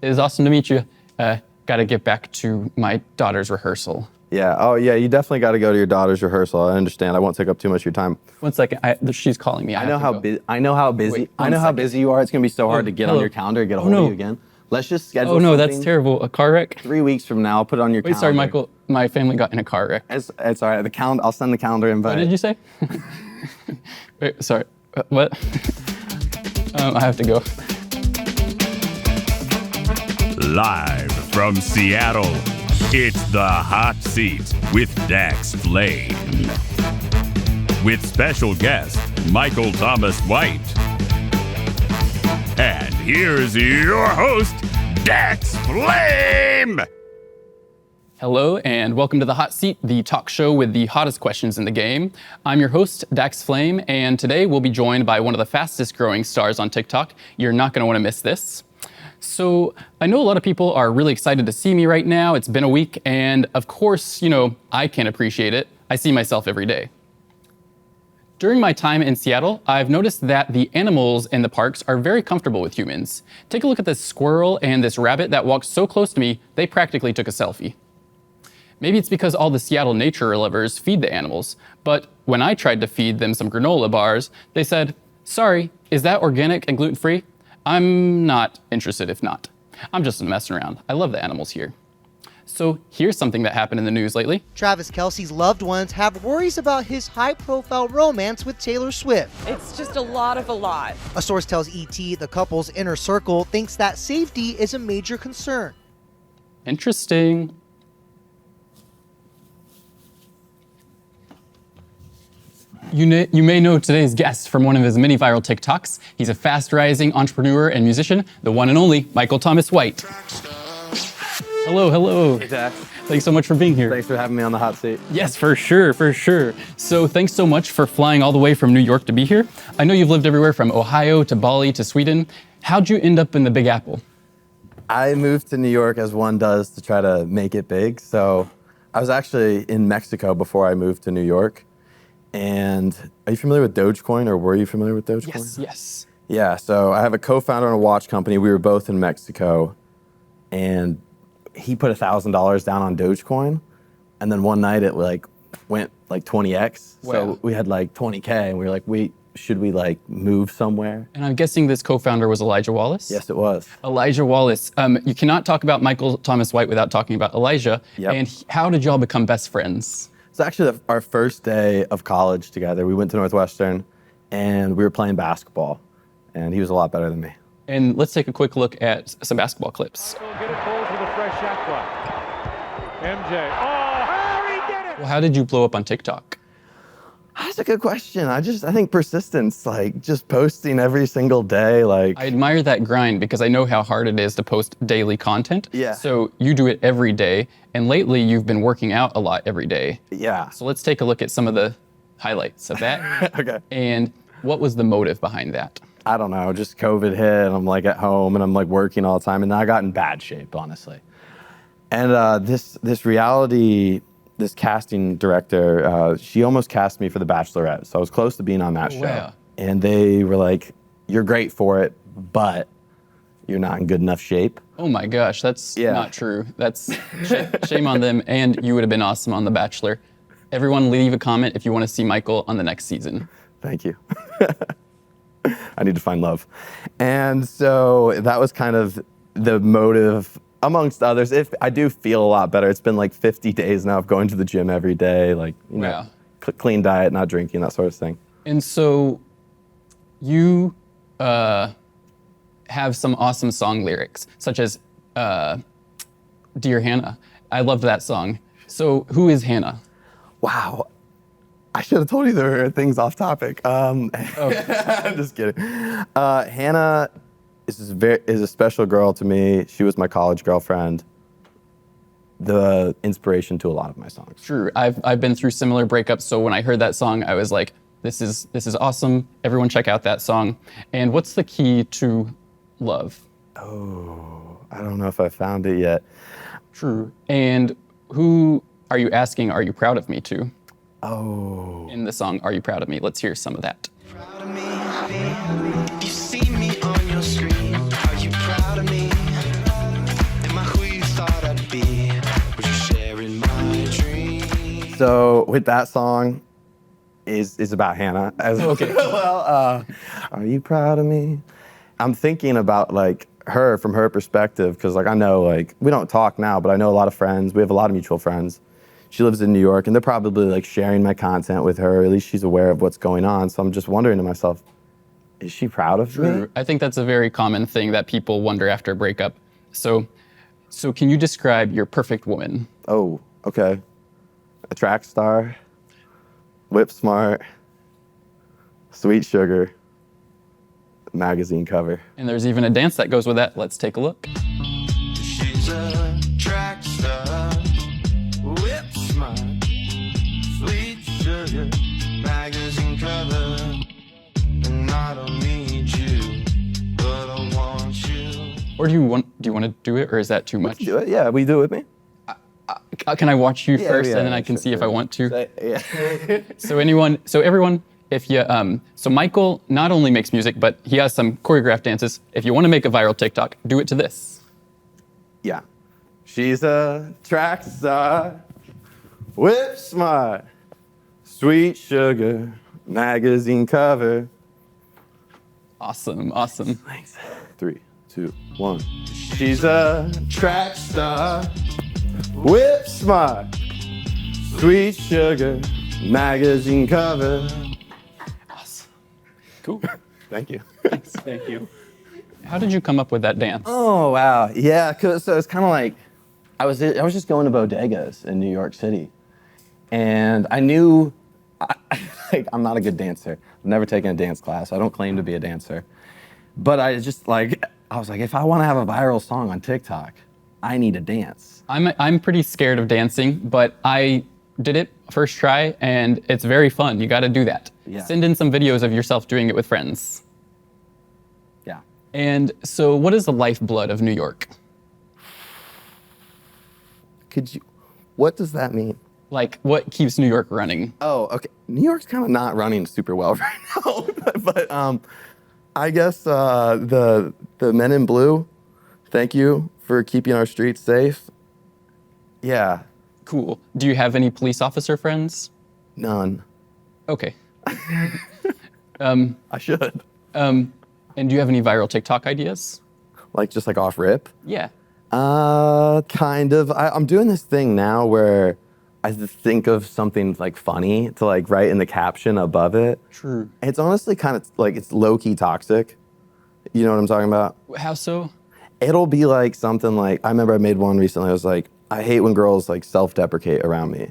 It is awesome to meet you. Got to get back to my daughter's rehearsal. Yeah. Oh, yeah. You definitely got to go to your daughter's rehearsal. I understand. I won't take up too much of your time. 1 second. She's calling me. I know how busy. I know how busy. Wait, I know how busy you are. It's gonna be so hard to get on hello. your calendar, get a hold of you again. Let's just schedule. Oh no, something. that's terrible. A car wreck? 3 weeks from now, I'll put it on your calendar. Wait, sorry, Michael. My family got in a car wreck. It's all right. I'll send the calendar invite. What did you say? Wait, sorry. What? I have to go. Live from Seattle, it's the Hot Seat with Dax Flame. With special guest, Michael Thomas White. And here's your host, Dax Flame! Hello, and welcome to The Hot Seat, the talk show with the hottest questions in the game. I'm your host, Dax Flame, and today we'll be joined by one of the fastest growing stars on TikTok. You're not going to want to miss this. So I know a lot of people are really excited to see me right now. It's been a week, and of course, I can't appreciate it. I see myself every day. During my time in Seattle, I've noticed that the animals in the parks are very comfortable with humans. Take a look at this squirrel and this rabbit that walked so close to me, they practically took a selfie. Maybe it's because all the Seattle nature lovers feed the animals, but when I tried to feed them some granola bars, they said, "Sorry, is that organic and gluten-free? I'm not interested if not. I'm just messing around. I love the animals here." So here's something that happened in the news lately. Travis Kelce's loved ones have worries about his high-profile romance with Taylor Swift. It's just a lot. A source tells ET the couple's inner circle thinks that safety is a major concern. Interesting. You may know today's guest from one of his many viral TikToks. He's a fast-rising entrepreneur and musician, the one and only Michael Thomas White. Hello. Hey, Dax. Thanks so much for being here. Thanks for having me on the hot seat. Yes, for sure. So thanks so much for flying all the way from New York to be here. I know you've lived everywhere from Ohio to Bali to Sweden. How'd you end up in the Big Apple? I moved to New York as one does to try to make it big. So I was actually in Mexico before I moved to New York. And are you familiar with Dogecoin, or were you familiar with Dogecoin? Yes. Yeah, so I have a co-founder in a watch company. We were both in Mexico, and he put $1,000 down on Dogecoin, and then one night it went 20x. Wow. So we had 20K, and we were like, should we move somewhere? And I'm guessing this co-founder was Elijah Wallace? Yes, it was. Elijah Wallace. You cannot talk about Michael Thomas White without talking about Elijah. Yep. And how did y'all become best friends? It's actually our first day of college together. We went to Northwestern, and we were playing basketball, and he was a lot better than me. And let's take a quick look at some basketball clips. Get it pulled with a fresh shot clock. MJ. Oh, he did it! Well, how did you blow up on TikTok? That's a good question. I think persistence, just posting every single day, I admire that grind because I know how hard it is to post daily content. Yeah. So you do it every day, and lately you've been working out a lot every day. Yeah. So let's take a look at some of the highlights of that. Okay. And what was the motive behind that? I don't know, just COVID hit, and I'm at home, and I'm working all the time, and I got in bad shape, honestly. And this casting director, she almost cast me for The Bachelorette, so I was close to being on that show. Wow. And they were like, "You're great for it, but you're not in good enough shape." Oh my gosh, that's Yeah. not true. That's shame on them, and you would have been awesome on The Bachelor. Everyone leave a comment if you want to see Michael on the next season. Thank you. I need to find love. And so that was kind of the motive, amongst others. If I do feel a lot better. It's been 50 days now of going to the gym every day, Wow. clean diet, not drinking, that sort of thing. And so you have some awesome song lyrics, such as Dear Hannah. I loved that song. So who is Hannah? Wow. I should have told you there were things off topic. I'm just kidding. Hannah is a special girl to me. She was my college girlfriend. The inspiration to a lot of my songs. True. I've been through similar breakups, so when I heard that song, I was like, this is awesome. Everyone check out that song. And what's the key to love? Oh, I don't know if I found it yet. True. And who are you asking, are you proud of me to? Oh. In the song, Are You Proud of Me? Let's hear some of that. Proud of me, you see me on your screen. Are you proud of me? So with that song is about Hannah. Okay. Well, are you proud of me? I'm thinking about like her from her perspective, because like I know like we don't talk now, but I know a lot of friends. We have a lot of mutual friends. She lives in New York, and they're probably like sharing my content with her. At least she's aware of what's going on. So I'm just wondering to myself, is she proud of me? I think that's a very common thing that people wonder after a breakup. So can you describe your perfect woman? Oh, okay. A track star, whip smart, sweet sugar, magazine cover. And there's even a dance that goes with that. Let's take a look. She's a track star, whip smart, sweet sugar, magazine cover. And I don't need you, but I want you. Or do you want to do it, or is that too much? Do it? Yeah, will you do it with me? Can I watch you first, yeah, and then I yeah, can sure, see if I sure. want to? Yeah. So everyone, if you so Michael not only makes music, but he has some choreographed dances. If you want to make a viral TikTok, do it to this. Yeah. She's a track star, whip smart, sweet sugar, magazine cover. Awesome. Thanks. 3, 2, 1. She's a track star, whip smart, sweet sugar, magazine cover. Cool. Thank you. Thank you. How did you come up with that dance? Oh wow, yeah. So it's kind of like I was just going to bodegas in New York City, and I knew I'm not a good dancer. I've never taken a dance class. I don't claim to be a dancer, but I was like, if I want to have a viral song on TikTok, I need a dance. I'm pretty scared of dancing, but I did it first try, and it's very fun. You got to do that. Yeah. Send in some videos of yourself doing it with friends. Yeah. And so, what is the lifeblood of New York? What does that mean? Like, what keeps New York running? Oh, okay. New York's kind of not running super well right now, but I guess the men in blue. Thank you for keeping our streets safe. Yeah. Cool. Do you have any police officer friends? None. Okay. I should. And do you have any viral TikTok ideas? Like just like off rip. Yeah. Kind of. I'm doing this thing now where I think of something like funny to like write in the caption above it. True. It's honestly kind of like it's low-key toxic. You know what I'm talking about? How so? It'll be like something like, I remember I made one recently. I was like, I hate when girls like self-deprecate around me.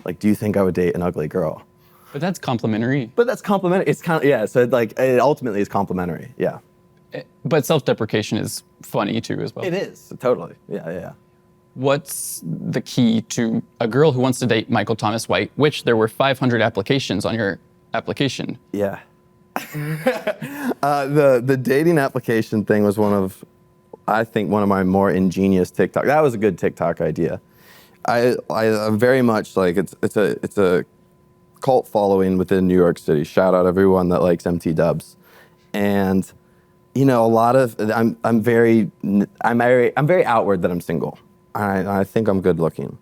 Like, do you think I would date an ugly girl? But that's complimentary. But that's complimentary. It's kind of, yeah. So it ultimately is complimentary. Yeah. But self-deprecation is funny too, as well. It is. Totally. Yeah. What's the key to a girl who wants to date Michael Thomas White, which there were 500 applications on your application? Yeah. The dating application thing was one of my more ingenious TikTok. That was a good TikTok idea. I'm very much like it's a cult following within New York City. Shout out everyone that likes MT Dubs, and a lot of I'm very outward that I'm single. I think I'm good looking.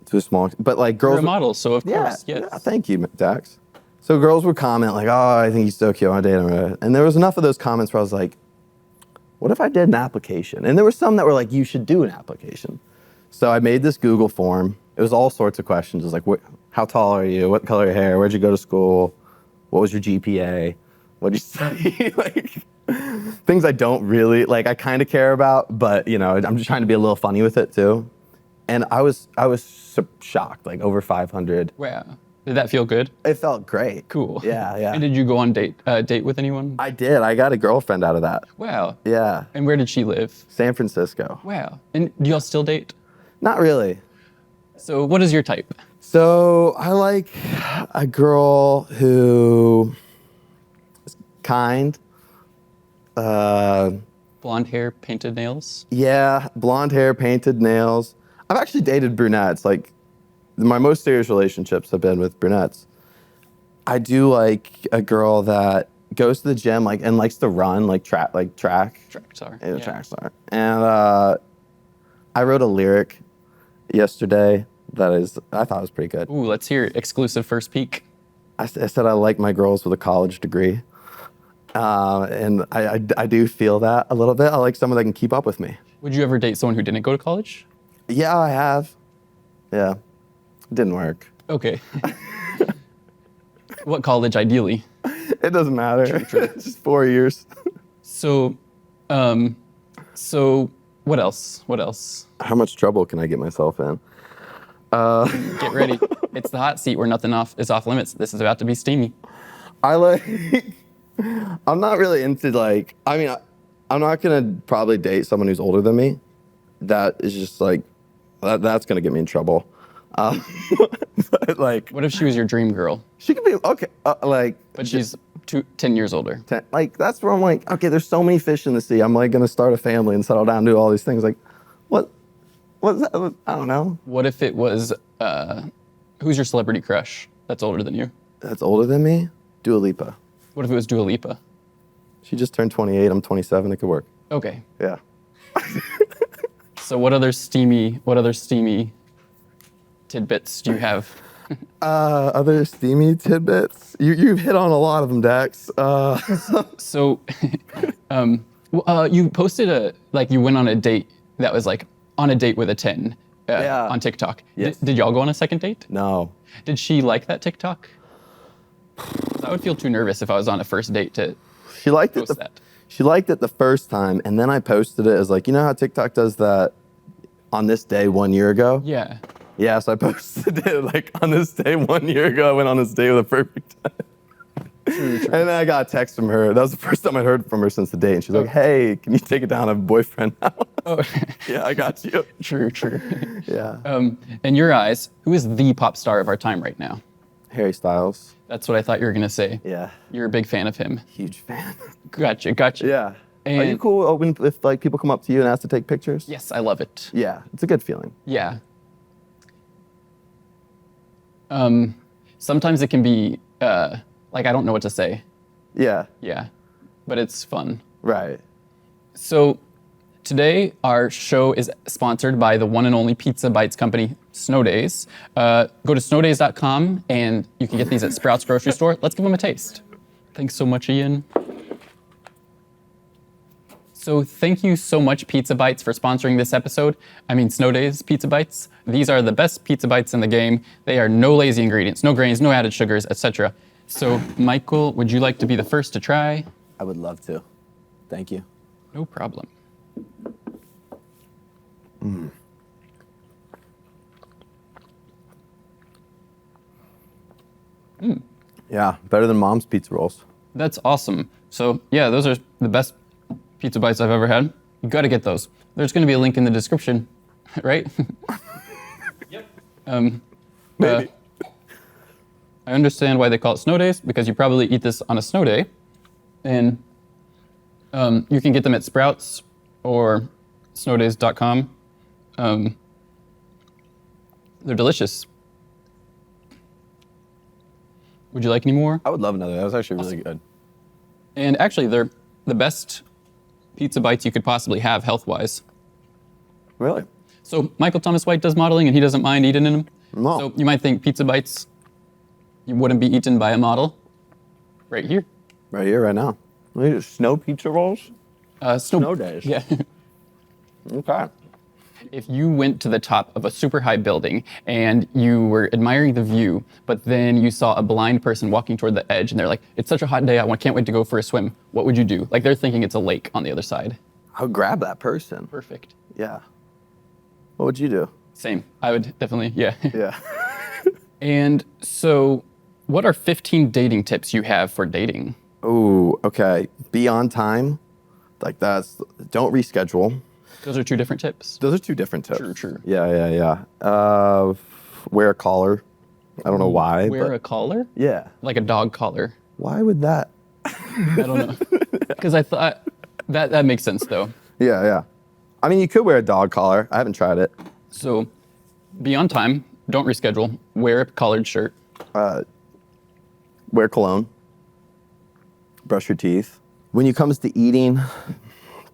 Too small, but like girls. You're a model, so of course, yes. Yeah, thank you, Dax. So girls would comment like, "Oh, I think he's so cute. I want to date him." And there was enough of those comments where I was like, "What if I did an application?" And there were some that were like, "You should do an application." So I made this Google form. It was all sorts of questions. It was like, how tall are you? What color your hair? Where'd you go to school? What was your GPA? What'd you study? Like things I don't really like. I kind of care about, but I'm just trying to be a little funny with it too. And I was shocked, like over 500. Wow. Did that feel good? It felt great. Cool. Yeah. And did you go on date with anyone? I did. I got a girlfriend out of that. Wow. Yeah. And where did she live? San Francisco. Wow. And do y'all still date? Not really. So what is your type? So I like a girl who is kind. Blonde hair, painted nails? Yeah, blonde hair, painted nails. I've actually dated brunettes. Like, my most serious relationships have been with brunettes. I do like a girl that goes to the gym and likes to run, track. Track star. Yeah, track star. And I wrote a lyric yesterday I thought it was pretty good. Ooh, let's hear it. Exclusive first peek. I said I like my girls with a college degree. And I do feel that a little bit. I like someone that can keep up with me. Would you ever date someone who didn't go to college? Yeah, I have. Yeah. It didn't work. Okay. What college, ideally? It doesn't matter. It's just 4 years. So what else? What else? How much trouble can I get myself in? Get ready. It's the hot seat where nothing is off limits. This is about to be steamy. I'm not really into I'm not gonna probably date someone who's older than me. That is just that's gonna get me in trouble. But What if she was your dream girl, she could be okay. but she's 10 years older? That's where I'm like, okay, there's so many fish in the sea. I'm gonna start a family and settle down and do all these things. What's that? I don't know. What if it was, who's your celebrity crush that's older than you? That's older than me? Dua Lipa. What if it was Dua Lipa? She just turned 28. I'm 27. It could work. Okay. Yeah. So what other steamy tidbits do you have? Other steamy tidbits? You've hit on a lot of them, Dax. So, you posted you went on a date that was on a date with a 10 on TikTok. Yes. Did y'all go on a second date? No. Did she like that TikTok? I would feel too nervous if I was on a first date to She liked it. post that. She liked it the first time, and then I posted it as you know how TikTok does that on this day 1 year ago? Yeah. Yeah, so I posted it on this day 1 year ago. I went on this date with a perfect time. And then I got a text from her. That was the first time I'd heard from her since the date. And she's like, hey, can you take it down? I have a boyfriend now. Oh. Yeah, I got you. True. Yeah. In your eyes, who is the pop star of our time right now? Harry Styles. That's what I thought you were gonna say. Yeah. You're a big fan of him. Huge fan. Gotcha. Yeah. Are you And- cool if people come up to you and ask to take pictures? Yes, I love it. Yeah, it's a good feeling. Yeah. Sometimes it can be I don't know what to say. Yeah, Yeah, but it's fun. right. So today our show is sponsored by the one and only Pizza Bites company, Snow Days. Go to snowdays.com and you can get these at Sprouts grocery store. Let's give them a taste. Thanks so much, Ian. So thank you so much, Pizza Bites, for sponsoring this episode. Snow Days Pizza Bites. These are the best pizza bites in the game. They are no lazy ingredients, no grains, no added sugars, etc. So, Michael, would you like to be the first to try? I would love to. Thank you. No problem. Yeah, better than Mom's pizza rolls. That's awesome. So, yeah, those are the best pizza bites I've ever had. You got to get those. There's going to be a link in the description, right? Yep. Maybe. I understand why they call it Snow Days, because you probably eat this on a snow day. And you can get them at Sprouts or snowdays.com. They're delicious. Would you like any more? I would love another. That was actually really good. And actually, they're the best pizza bites you could possibly have health-wise. Really? So Michael Thomas White does modeling, and he doesn't mind eating in them. No. So you might think pizza bites, you wouldn't be eaten by a model. Right here. Right here, right now. Snow pizza rolls? Snow days. Yeah. Okay. If you went to the top of a super high building and you were admiring the view, but then you saw a blind person walking toward the edge and they're like, it's such a hot day, I can't wait to go for a swim. What would you do? Like they're thinking it's a lake on the other side. I would grab that person. Perfect. Yeah. What would you do? Same. I would definitely, yeah. Yeah. And so what are 15 dating tips you have for dating? Ooh, okay. Be on time. Don't reschedule. Those are two different tips. Those are two different tips. True. Yeah. Wear a collar. I don't know why. Wear but a collar? Yeah. Like a dog collar. Why would that? I don't know. Because I thought that makes sense though. Yeah. I mean, you could wear a dog collar. I haven't tried it. So be on time. Don't reschedule. Wear a collared shirt. Wear cologne. Brush your teeth. When it comes to eating,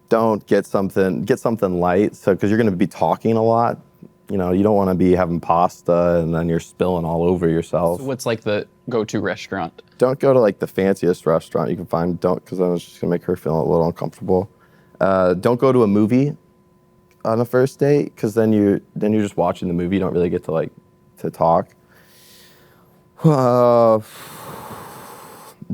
don't get something light. So, because you're going to be talking a lot, you know, you don't want to be having pasta and then you're spilling all over yourself. So what's like the go-to restaurant? Don't go to like the fanciest restaurant you can find. Don't, because then it's just gonna make her feel a little uncomfortable. Don't go to a movie on a first date, because then you're just watching the movie. You don't really get to like to talk.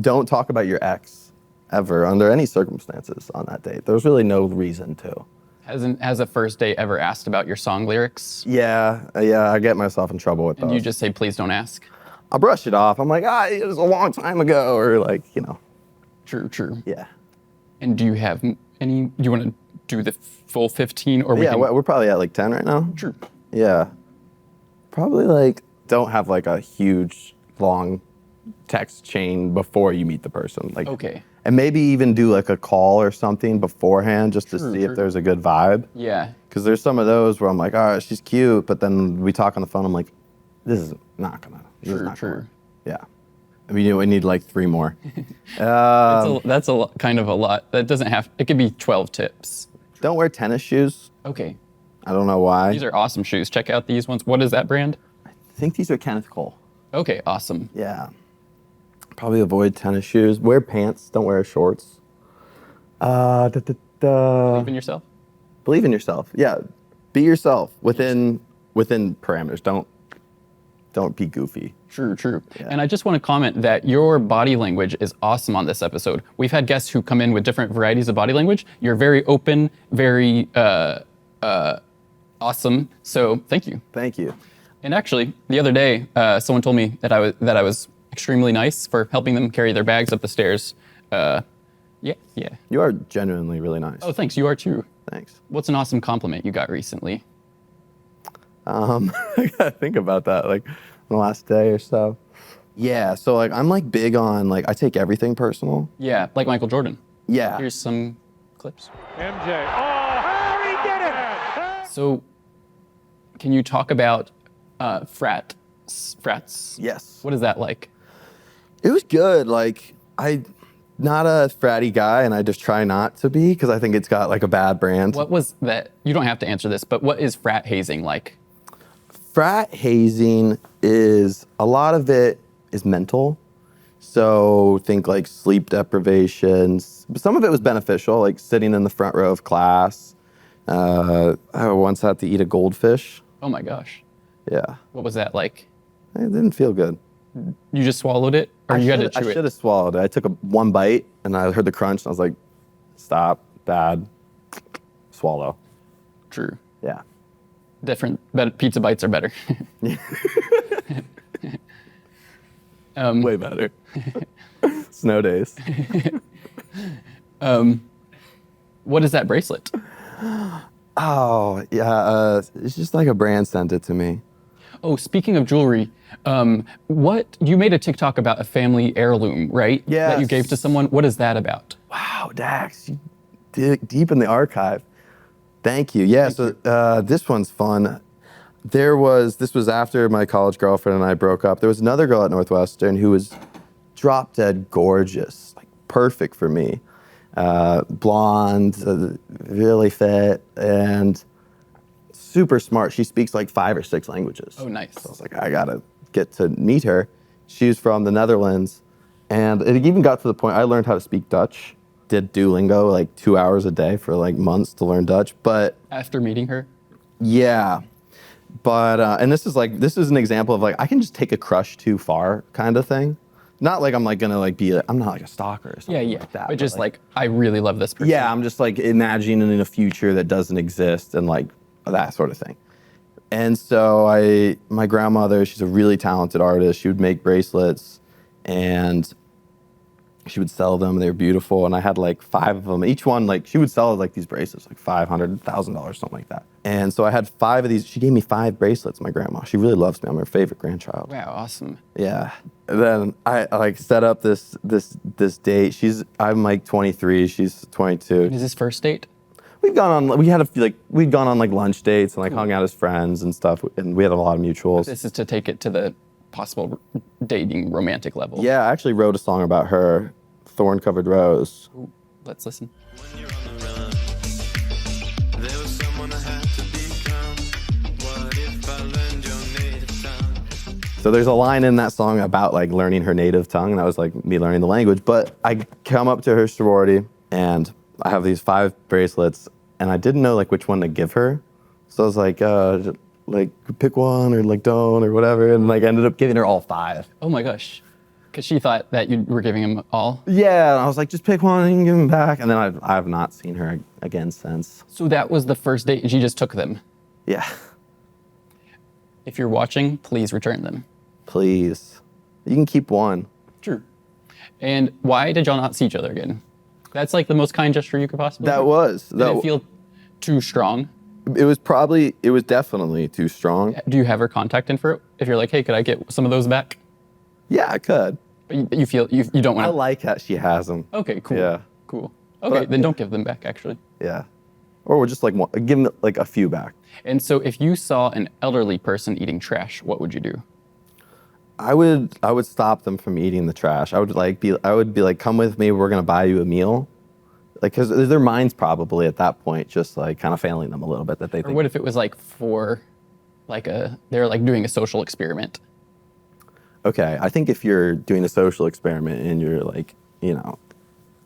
Don't talk about your ex ever under any circumstances on that date. There's really no reason to. Has a first date ever asked about your song lyrics? Yeah, I get myself in trouble with those. And you just say, please don't ask? I'll brush it off. I'm like, it was a long time ago, or like, you know. True. Yeah. And do you have any, do you want to do the full 15 or We're probably at like 10 right now. True. Yeah. Probably like, don't have like a huge, long text chain before you meet the person. Like, Okay. And maybe even do like a call or something beforehand just to see if there's a good vibe. Yeah. Because there's some of those where I'm like, all right, she's cute, but then we talk on the phone, I'm like, this is not gonna. True. Yeah. I mean, we need like 3 more. That's a lot, kind of a lot. That doesn't have, it could be 12 tips. Don't wear tennis shoes. Okay. I don't know why. These are awesome shoes. Check out these ones. What is that brand? I think these are Kenneth Cole. Okay, awesome. Yeah. Probably avoid tennis shoes. Wear pants. Don't wear shorts. Believe in yourself? Believe in yourself. Yeah. Be yourself within parameters. Don't be goofy. True. Yeah. And I just want to comment that your body language is awesome on this episode. We've had guests who come in with different varieties of body language. You're very open, very awesome. So thank you. Thank you. And actually, the other day, someone told me that I was extremely nice for helping them carry their bags up the stairs. Yeah. You are genuinely really nice. Oh, thanks. You are too. Thanks. What's an awesome compliment you got recently? I gotta think about that, like the last day or so. Yeah, so like I'm like big on like I take everything personal. Yeah, like Michael Jordan. Yeah. Here's some clips. MJ. Oh, Harry did it! So, can you talk about frats? Yes. What is that like? It was good. Like I not a fratty guy, and I just try not to be because I think it's got like a bad brand. What was that? You don't have to answer this, but what is frat hazing like? Frat hazing is a lot of it is mental. So think like sleep deprivations. Some of it was beneficial, like sitting in the front row of class. I once had to eat a goldfish. Oh my gosh. Yeah. What was that like? It didn't feel good. You just swallowed it, or you had to chew I it? should have swallowed it. I took one bite and I heard the crunch and I was like, stop, bad, swallow. True. Yeah. Different, but pizza bites are better. Way better. Snow days. What is that bracelet? Oh, yeah. It's just like a brand sent it to me. Oh, speaking of jewelry, what you made a TikTok about a family heirloom, right? Yes. That you gave to someone. What is that about? Wow, Dax, you dig deep in the archive. Thank you. Yeah, this one's fun. This was after my college girlfriend and I broke up. There was another girl at Northwestern who was drop dead gorgeous, like perfect for me. Blonde, really fit, and super smart. She speaks like 5 or 6 languages. Oh, nice. So I was like, I gotta get to meet her. She's from the Netherlands, and it even got to the point I learned how to speak Dutch. Did Duolingo like 2 hours a day for like months to learn Dutch, but After meeting her? yeah. But and this is an example of like I can just take a crush too far kind of thing. Not like I'm like gonna like I'm not like a stalker or something Yeah. like that. But just like, I really love this person. yeah, I'm just like imagining in a future that doesn't exist and like that sort of thing. And so my grandmother, she's a really talented artist. She would make bracelets and she would sell them. They were beautiful. And I had like 5 of them. Each one, like she would sell like these bracelets, like $500, $1,000, something like that. And so I had 5 of these. She gave me 5 bracelets, my grandma. She really loves me. I'm her favorite grandchild. Wow, awesome. Yeah. And then I like set up this date. I'm like 23. She's 22. Is this first date? We'd gone on like lunch dates and like hung out as friends and stuff. And we had a lot of mutuals. This is to take it to the possible dating romantic level. Yeah, I actually wrote a song about her, Thorn Covered Rose. Ooh, let's listen. When you're on the run, there was someone I had to become. What if So there's a line in that song about like learning her native tongue, and that was like me learning the language. But I come up to her sorority, and I have these 5 bracelets, and I didn't know like which one to give her. So I was like pick one or like don't or whatever, and like ended up giving her all 5. Oh my gosh. Because she thought that you were giving him all. Yeah, and I was like, just pick one and you can give them back. And then I've not seen her again since. So that was the first date and she just took them. Yeah. If you're watching, please return them. Please. You can keep one. True. And why did y'all not see each other again? That's like the most kind gesture you could possibly That do. was. Did it feel too strong? It was definitely too strong. Do you have her contact info? If you're like, hey, could I get some of those back? Yeah, I could. But you feel you don't want I to. like how she has them. Okay, cool. Yeah. Cool. Okay, But- then don't give them back, actually. Yeah. Or we'll just like give them like a few back. And so if you saw an elderly person eating trash, what would you do? I would stop them from eating the trash. I would be like, come with me. We're gonna buy you a meal. Like, cause their minds probably at that point just like kind of failing them a little bit that they Or think. what if it was like for like they're like doing a social experiment? Okay, I think if you're doing a social experiment and you're like,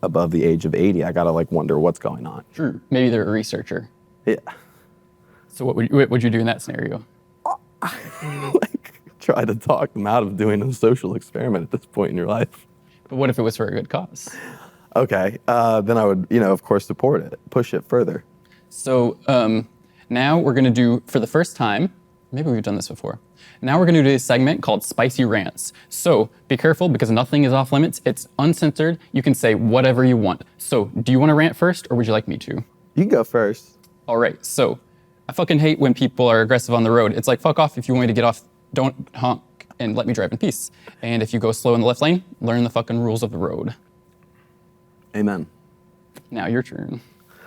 above the age of 80, I gotta like wonder what's going on. True. Maybe they're a researcher. Yeah. So what would you do in that scenario? Like try to talk them out of doing a social experiment at this point in your life. But what if it was for a good cause? Okay, then I would, of course, support it, push it further. So now we're gonna do, for the first time, maybe we've done this before. Now we're gonna do a segment called Spicy Rants. So be careful because nothing is off limits. It's uncensored. You can say whatever you want. So do you wanna rant first or would you like me to? You can go first. All right, so I fucking hate when people are aggressive on the road. It's like, fuck off if you want me to get off, don't honk and let me drive in peace. And if you go slow in the left lane, learn the fucking rules of the road. Amen. Now your turn.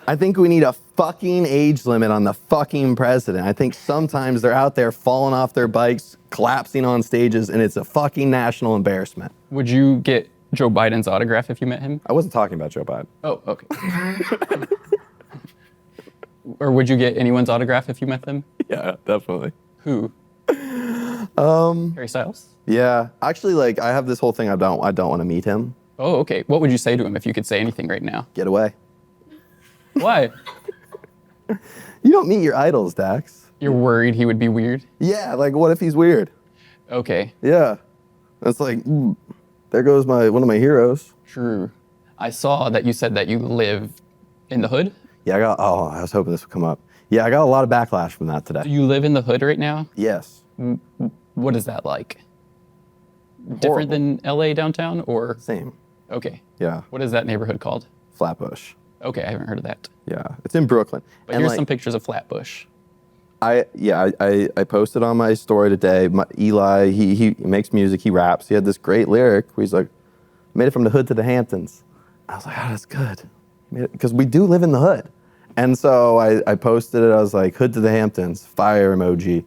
I think we need a fucking age limit on the fucking president. I think sometimes they're out there falling off their bikes, collapsing on stages, and it's a fucking national embarrassment. Would you get Joe Biden's autograph if you met him? I wasn't talking about Joe Biden. Oh, okay. Or would you get anyone's autograph if you met them? Yeah, definitely. Who? Harry Styles? Yeah, actually, like I have this whole thing. I don't want to meet him. Oh, okay. What would you say to him if you could say anything right now? Get away. Why? You don't meet your idols, Dax. You're worried he would be weird? Yeah, like what if he's weird? Okay, Yeah, that's like there goes one of my heroes. true. I saw that you said that you live in the hood. Yeah, I was hoping this would come up. Yeah, I got a lot of backlash from that today. Do you live in the hood right now? Yes. What is that like? Different than LA downtown or? Same. Okay. Yeah. What is that neighborhood called? Flatbush. Okay, I haven't heard of that. Yeah, it's in Brooklyn. But here's some pictures of Flatbush. I posted on my story today. Eli, he makes music, he raps. He had this great lyric where he's like, made it from the hood to the Hamptons. I was like, oh, that's good. Because we do live in the hood. And so I posted it. I was like, hood to the Hamptons, fire emoji.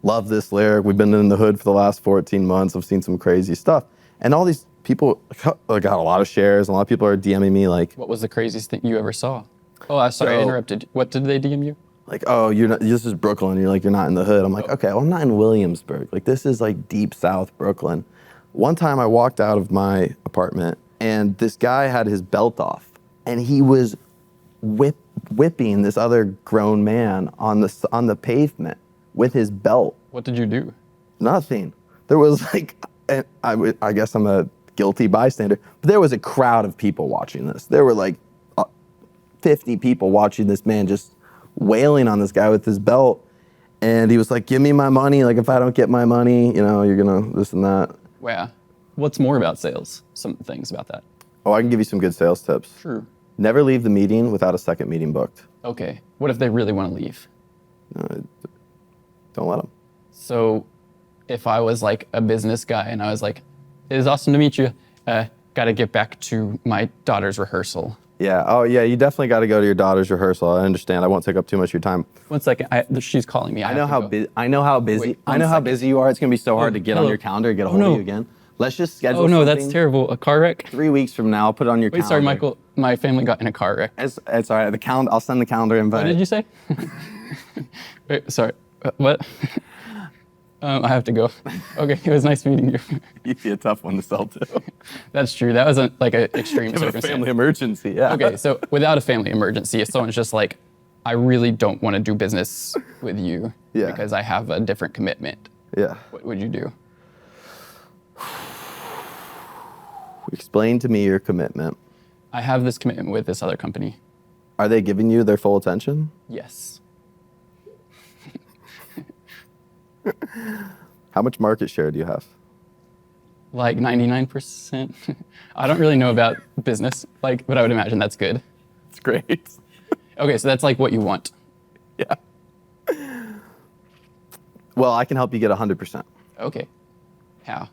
Love this lyric. We've been in the hood for the last 14 months. I've seen some crazy stuff. And all these people got a lot of shares. And a lot of people are DMing me like, What was the craziest thing you ever saw? Oh, I'm sorry, I So- interrupted. What did they DM you? like, oh, you're not, this is Brooklyn. You're like, you're not in the hood. I'm like, okay, well, I'm not in Williamsburg. Like, this is like deep South Brooklyn. One time I walked out of my apartment and this guy had his belt off and he was whipping this other grown man on the pavement with his belt. What did you do? Nothing. There was like, and I guess I'm a guilty bystander, but there was a crowd of people watching this. There were like 50 people watching this man just wailing on this guy with his belt. And he was like, give me my money. Like, if I don't get my money, you're gonna this and that. Wow. What's more about sales? Some things about that. Oh, I can give you some good sales tips. True. Never leave the meeting without a second meeting booked. Okay. What if they really want to leave? Don't let them. So if I was like a business guy and I was like, it is awesome to meet you. Got to get back to my daughter's rehearsal. Yeah. Oh, yeah. You definitely got to go to your daughter's rehearsal. I understand. I won't take up too much of your time. 1 second. She's calling me. I know how busy. I know how busy. Wait, I know how busy you are. It's gonna be so hard to get on hello. your calendar, get a hold of no. you again. Let's just schedule. Oh no, that's something terrible. A car wreck? 3 weeks from now. I'll put it on your Wait, calendar. sorry, Michael. My family got in a car wreck. It's all right. The calendar. I'll send the calendar invite. What did you say? Wait, sorry. What? I have to go. Okay, it was nice meeting you. You'd be a tough one to sell to. That's true. That was like an extreme Have a circumstance. family emergency, yeah. Okay, so without a family emergency, if someone's just like, I really don't want to do business with you Yeah. because I have a different commitment, Yeah. what would you do? Explain to me your commitment. I have this commitment with this other company. Are they giving you their full attention? Yes. How much market share do you have? Like 99%. I don't really know about business, but I would imagine that's good. It's great. Okay, so that's like what you want. Yeah. Well, I can help you get 100%. Okay. How?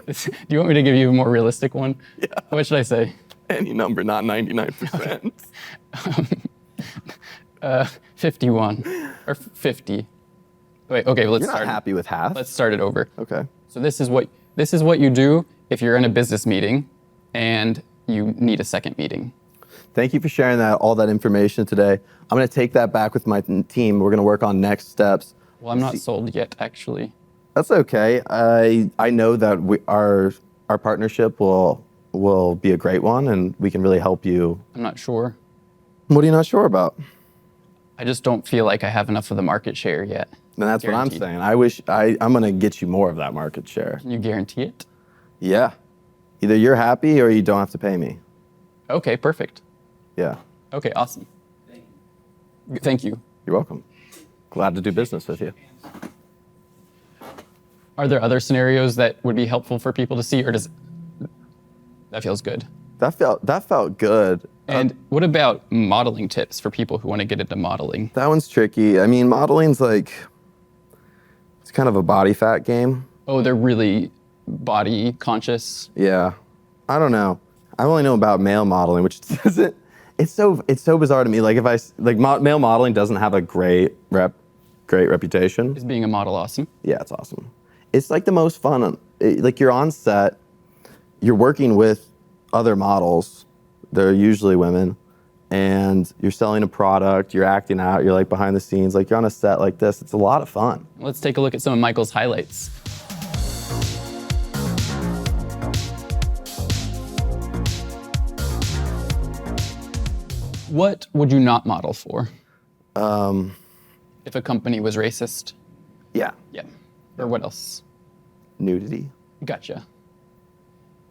Do you want me to give you a more realistic one? Yeah. What should I say? Any number, not 99%. 51 or 50. Wait, okay, well, let's You're not start. happy with half? Let's start it over. Okay. So this is what you do if you're in a business meeting and you need a second meeting. Thank you for sharing all that information today. I'm going to take that back with my team. We're going to work on next steps. Well, I'm not sold yet, actually. That's okay. I know that our partnership will be a great one, and we can really help you. I'm not sure. What are you not sure about? I just don't feel like I have enough of the market share yet. And that's Guaranteed. what I'm saying. I'm going to get you more of that market share. Can you guarantee it? Yeah. Either you're happy or you don't have to pay me. Okay, perfect. Yeah. Okay, awesome. Thank you. You're welcome. Glad to do business with you. Are there other scenarios that would be helpful for people to see, or does that feels good? That felt good. And what about modeling tips for people who want to get into modeling? That one's tricky. I mean, modeling's like, it's kind of a body fat game. Oh, they're really body conscious. Yeah. I don't know. I only know about male modeling, which doesn't, it's so bizarre to me. Like male modeling doesn't have a great reputation. Is being a model awesome? Yeah, it's awesome. It's like the most fun. Like you're on set, you're working with other models. They're usually women, and you're selling a product, you're acting out, you're like behind the scenes, like you're on a set like this. It's a lot of fun. Let's take a look at some of Michael's highlights. What would you not model for? If a company was racist? Yeah. Yeah. Or what else? Nudity. Gotcha.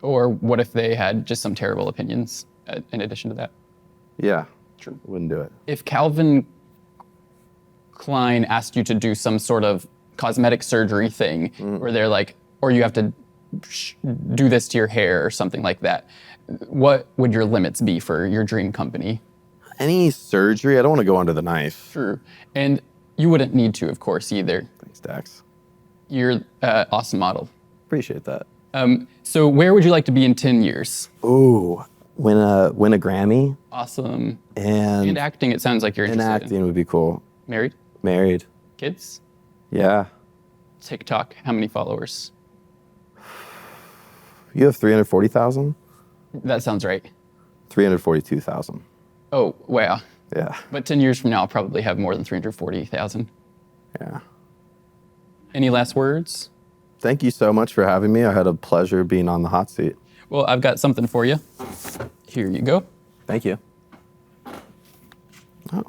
Or what if they had just some terrible opinions in addition to that? Yeah. True. Wouldn't do it. If Calvin Klein asked you to do some sort of cosmetic surgery thing where they're like, or you have to do this to your hair or something like that, what would your limits be for your dream company? Any surgery, I don't want to go under the knife. True. And you wouldn't need to, of course, either. Thanks, Dax. You're an awesome model. Appreciate that. So where would you like to be in 10 years? Ooh, win a Grammy. Awesome. And acting, it sounds like you're interested acting would be cool. in. Married? Married. Kids? Yeah. TikTok, how many followers? You have 340,000? That sounds right. 342,000. Oh, wow. Yeah. But 10 years from now, I'll probably have more than 340,000. Yeah. Any last words? Thank you so much for having me. I had a pleasure being on the hot seat. Well, I've got something for you. Here you go. Thank you. Oh.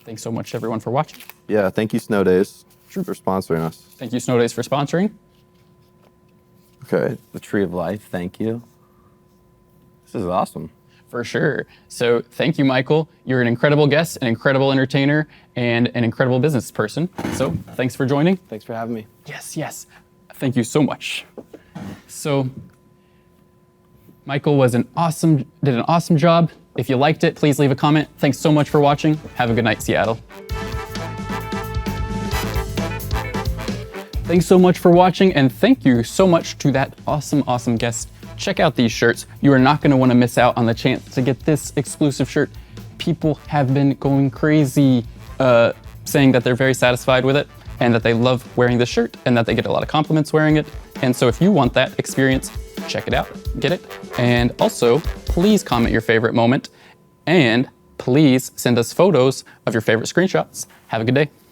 Thanks so much, everyone, for watching. Yeah, thank you, Snow Days, for sponsoring us. Thank you, Snow Days, for sponsoring. Okay, the Tree of Life, thank you. This is awesome. For sure. So thank you, Michael. You're an incredible guest, an incredible entertainer, and an incredible business person. So thanks for joining. Thanks for having me. Yes, yes. Thank you so much. So Michael did an awesome job. If you liked it, please leave a comment. Thanks so much for watching. Have a good night, Seattle. Thanks so much for watching, and thank you so much to that awesome guest. Check out these shirts. You are not going to want to miss out on the chance to get this exclusive shirt. People have been going crazy saying that they're very satisfied with it and that they love wearing this shirt and that they get a lot of compliments wearing it. And so if you want that experience, check it out, get it. And also, please comment your favorite moment and please send us photos of your favorite screenshots. Have a good day.